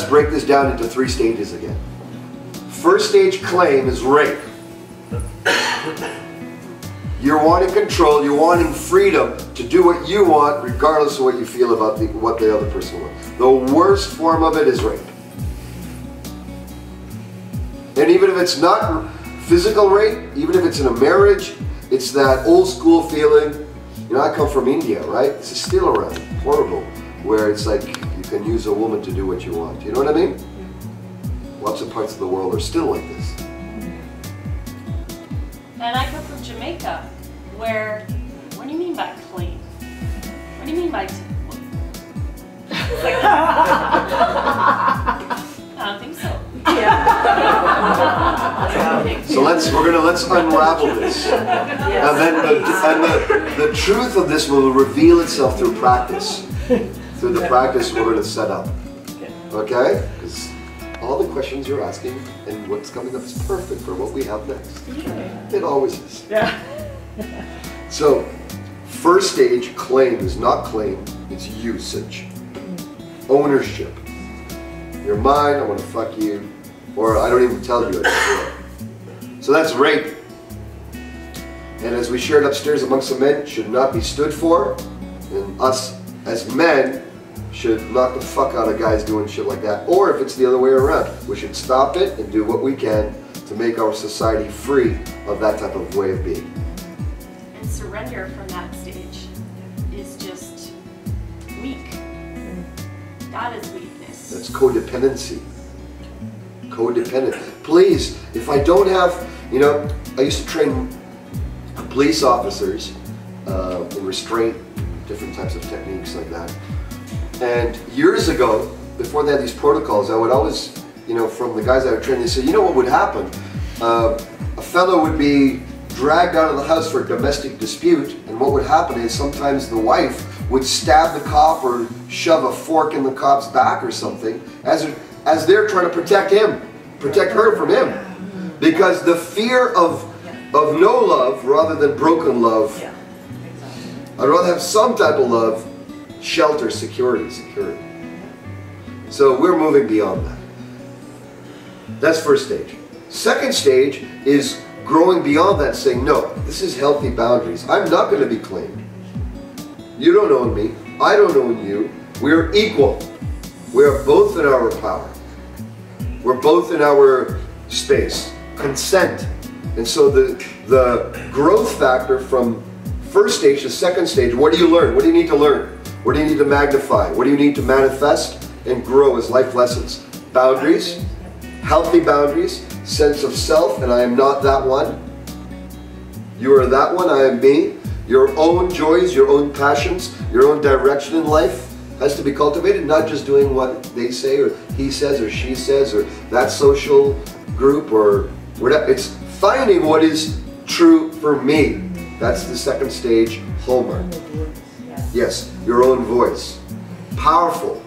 break this down into 3 stages again. First stage claim is rape. You're wanting control, you're wanting freedom to do what you want regardless of what you feel about what the other person wants. The worst form of it is rape. And even if it's not physical rape, even if it's in a marriage, it's that old school feeling. You know, I come from India, right? This is still around, horrible, where it's like you can use a woman to do what you want. You know what I mean? Lots of parts of the world are still like this. And I come from Jamaica, where, what do you mean by clean? What do you mean by I don't think so. Yeah. So let's unravel this. Yes. And then the truth of this will reveal itself through practice. Through the practice we're going to set up. Okay? Because all the questions you're asking and what's coming up is perfect for what we have next. It always is. Yeah. So, first stage, claim, is not claim, it's usage. Ownership. You're mine, I want to fuck you, or I don't even tell you it. So that's rape. And as we shared upstairs amongst the men, should not be stood for, and us as men should knock the fuck out of guys doing shit like that. Or if it's the other way around, we should stop it and do what we can to make our society free of that type of way of being. And surrender from that stage is just weak. That is weakness. That's co-dependency. Co-dependent. Please, if I don't have, you know, I used to train police officers in restraint, different types of techniques like that. And years ago, before they had these protocols, I would always, you know, from the guys I would train, they said, you know what would happen? A fellow would be dragged out of the house for a domestic dispute, and what would happen is sometimes the wife would stab the cop or shove a fork in the cop's back or something as they're trying to protect him, protect her from him. Because the fear of no love rather than broken love, I'd rather have some type of love, shelter, security. So we're moving beyond that. That's first stage. Second stage is growing beyond that, saying, no, this is healthy boundaries. I'm not going to be claimed. You don't own me. I don't own you. We're equal. We're both in our power. We're both in our space. Consent. And so the growth factor from first stage to second stage, what do you learn? What do you need to learn? What do you need to magnify? What do you need to manifest and grow as life lessons? Boundaries, healthy boundaries, sense of self, and I am not that one. You are that one, I am me. Your own joys, your own passions, your own direction in life has to be cultivated, not just doing what they say or he says or she says or that social group or whatever. It's finding what is true for me. That's the second stage hallmark. Yes, your own voice. Powerful.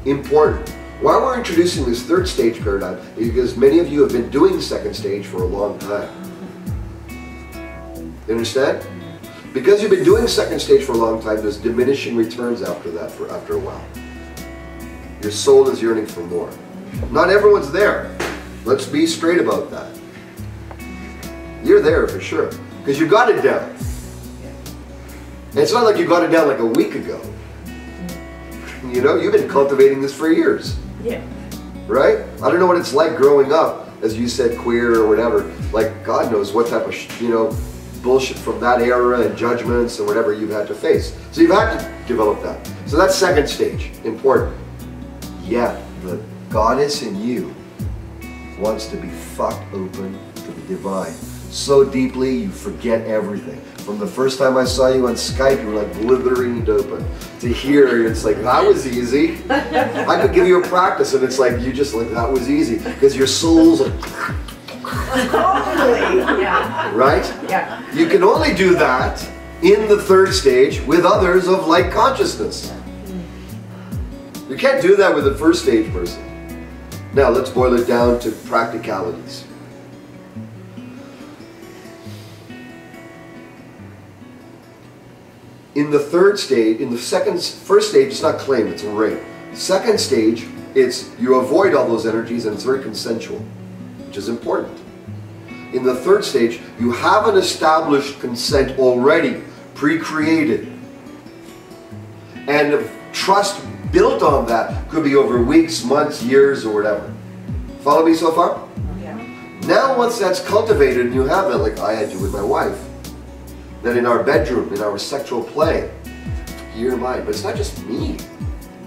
Important. Why we're introducing this third stage paradigm is because many of you have been doing second stage for a long time. You understand? Because you've been doing second stage for a long time, there's diminishing returns after that, after a while. Your soul is yearning for more. Not everyone's there. Let's be straight about that. You're there for sure, because you got it down. And it's not like you got it down like a week ago. You know, you've been cultivating this for years. Yeah. Right? I don't know what it's like growing up, as you said, queer or whatever. Like, God knows what type of, you know, bullshit from that era and judgments and whatever you've had to face. So you've had to develop that. So that's second stage. Important. Yeah, the goddess in you wants to be fucked open to the divine. So deeply you forget everything. From the first time I saw you on Skype, you were like blithering open. To here, it's like, that was easy. I could give you a practice and it's like, you just like, that was easy. Because your soul's like, Totally. Yeah. right? Yeah. You can only do that in the third stage with others of like consciousness. You can't do that with a first stage person. Now let's boil it down to practicalities. In the third stage, first stage it's not claim, it's rape. Second stage, it's you avoid all those energies, and it's very consensual, which is important. In the third stage, you have an established consent already, pre-created. And trust built on that could be over weeks, months, years, or whatever. Follow me so far? Yeah. Now once that's cultivated and you have it, like I had to with my wife, then in our bedroom, in our sexual play, you're mine. But it's not just me.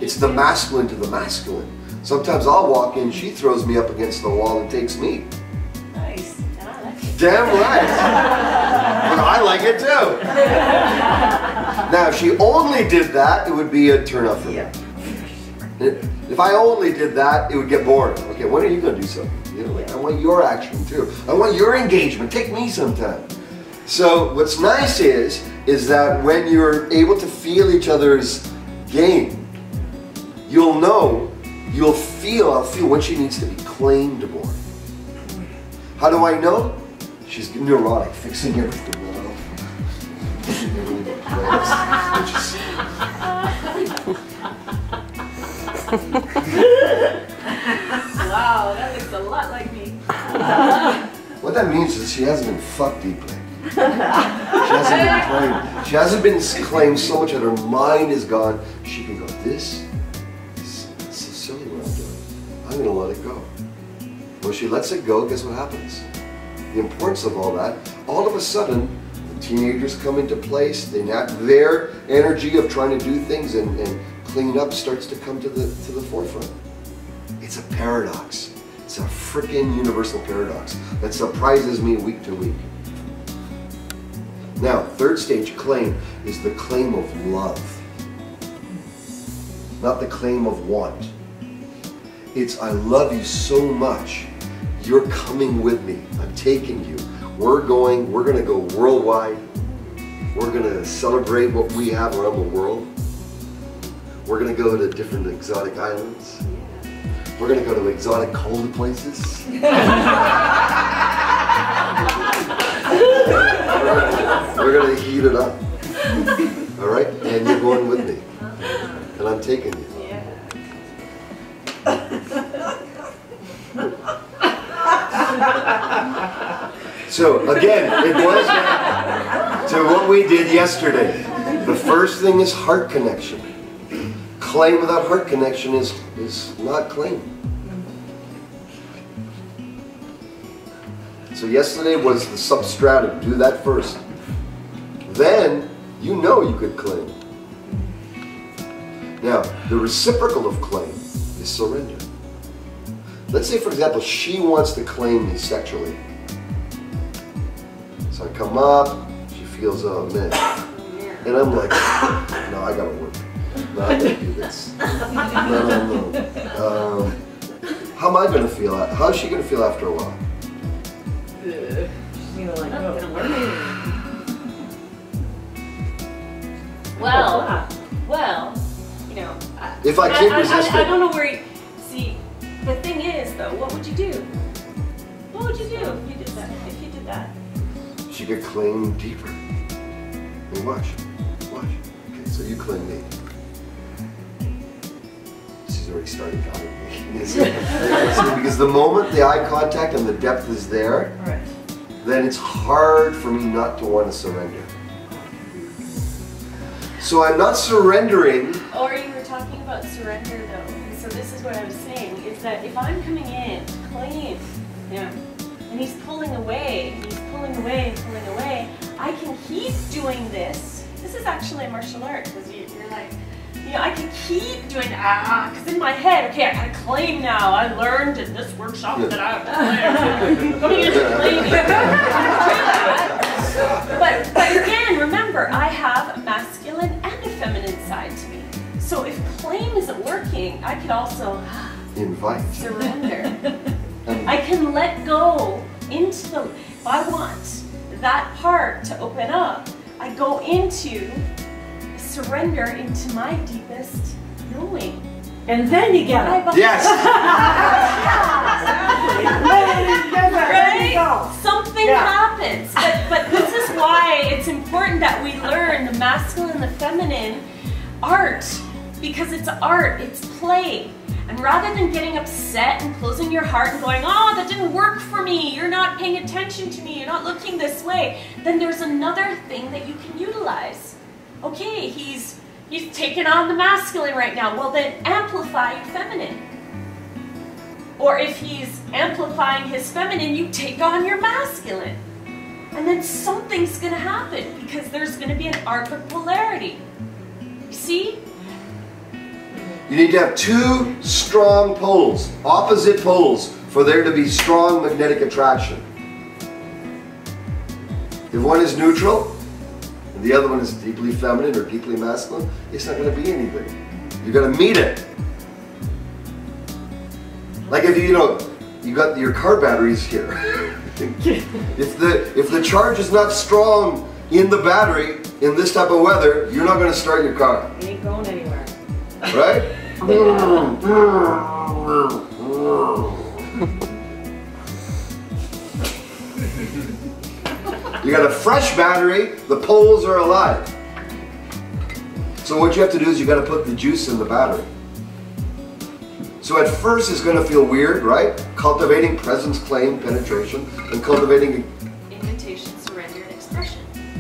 It's the masculine to the masculine. Sometimes I'll walk in, she throws me up against the wall and takes me. Nice. And I like it. Damn right. But I like it too. Now, if she only did that, it would be a turn off for me. If I only did that, it would get boring. Okay, when are you going to do something? You know, like, I want your action too. I want your engagement. Take me sometime. So what's nice is that when you're able to feel each other's game, you'll know, I'll feel when she needs to be claimed more. How do I know? She's neurotic, fixing everything. Wow, that looks a lot like me. What that means is she hasn't been fucked deeply. She hasn't been claimed. She hasn't been claimed so much that her mind is gone. She can go, this is so silly what I'm doing. I'm going to let it go. When she lets it go, guess what happens? The importance of all that, all of a sudden, the teenagers come into place. Their energy of trying to do things and clean up starts to come to the forefront. It's a paradox. It's a freaking universal paradox that surprises me week to week. Now, third stage claim is the claim of love, not the claim of want. It's I love you so much. You're coming with me. I'm taking you. We're going to go worldwide. We're going to celebrate what we have around the world. We're going to go to different exotic islands. We're going to go to exotic cold places. We're going to heat it up. All right? And you're going with me. And I'm taking you. So again, it boils down to what we did yesterday. The first thing is heart connection. Claim without heart connection is not claim. So yesterday was the substratum. Do that first. Then you know you could claim. Now, the reciprocal of claim is surrender. Let's say, for example, she wants to claim me sexually. So I come up, she feels, oh man. And I'm like, no, I gotta work. No, I gotta do this. No. How am I gonna feel? How is she gonna feel after a while? She's gonna like, Well, you know. If I keep resisting. I don't know where you, see, the thing is though, what would you do? What would you do if you did that? If you did that? She could claim deeper. I mean, watch. Okay, so you claim me. She's already started counting me. See, because the moment the eye contact and the depth is there, then it's hard for me not to want to surrender. So I'm not surrendering. Or you were talking about surrender though. So this is what I was saying, is that if I'm coming in to claim him, and he's pulling away, I can keep doing this. This is actually a martial art, because you're like, you know, I can keep doing because in my head, okay, I gotta claim now. I learned in this workshop that I'm coming in to claim. But again, remember, I have a masculine and a feminine side to me. So if claim isn't working, I could also invite, surrender. I can let go into the, if I want that part to open up, I go into surrender into my deepest knowing. and then you get it. Yes. Right? Something happens. But this is why it's important that we learn the masculine and the feminine art because it's art, it's play. And rather than getting upset and closing your heart and going, oh, that didn't work for me, you're not paying attention to me, you're not looking this way, then there's another thing that you can utilize. Okay, he's taken on the masculine right now. Well, then amplify your feminine. Or if he's amplifying his feminine, you take on your masculine. And then something's going to happen because there's going to be an arc of polarity. You see? You need to have two strong poles, opposite poles, for there to be strong magnetic attraction. If one is neutral, and the other one is deeply feminine or deeply masculine, it's not going to be anything. You're going to meet it. Like if you got your car batteries here. If the charge is not strong in the battery in this type of weather, you're not going to start your car. It ain't going anywhere. Right? You got a fresh battery, the poles are alive. So what you have to do is you got to put the juice in the battery. So at first it's going to feel weird, right? Cultivating presence, claim, penetration, and cultivating invitation, surrender, and expression.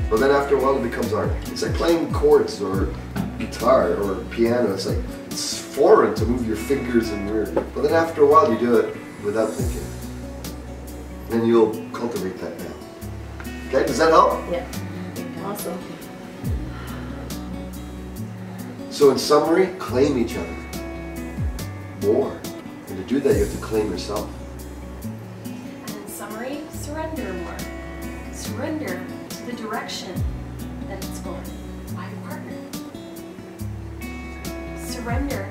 But then after a while it becomes art. It's like playing chords or guitar or piano. It's like it's foreign to move your fingers and weird. But then after a while you do it without thinking. And you'll cultivate that now. Okay, does that help? Yeah. Awesome. So in summary, claim each other more. And to do that, you have to claim yourself. And in summary, surrender more. Surrender to the direction that it's going by your partner. Surrender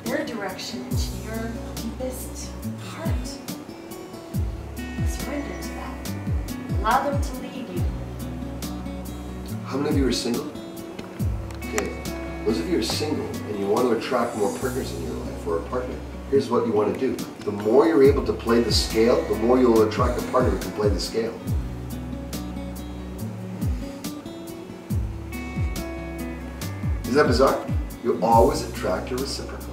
their direction into your deepest heart. Surrender to that. Allow them to lead you. How many of you are single? Okay, those of you who are single and you want to attract more partners in your life or a partner, here's what you want to do. The more you're able to play the scale, the more you'll attract a partner who can play the scale. Isn't that bizarre? You always attract your reciprocal.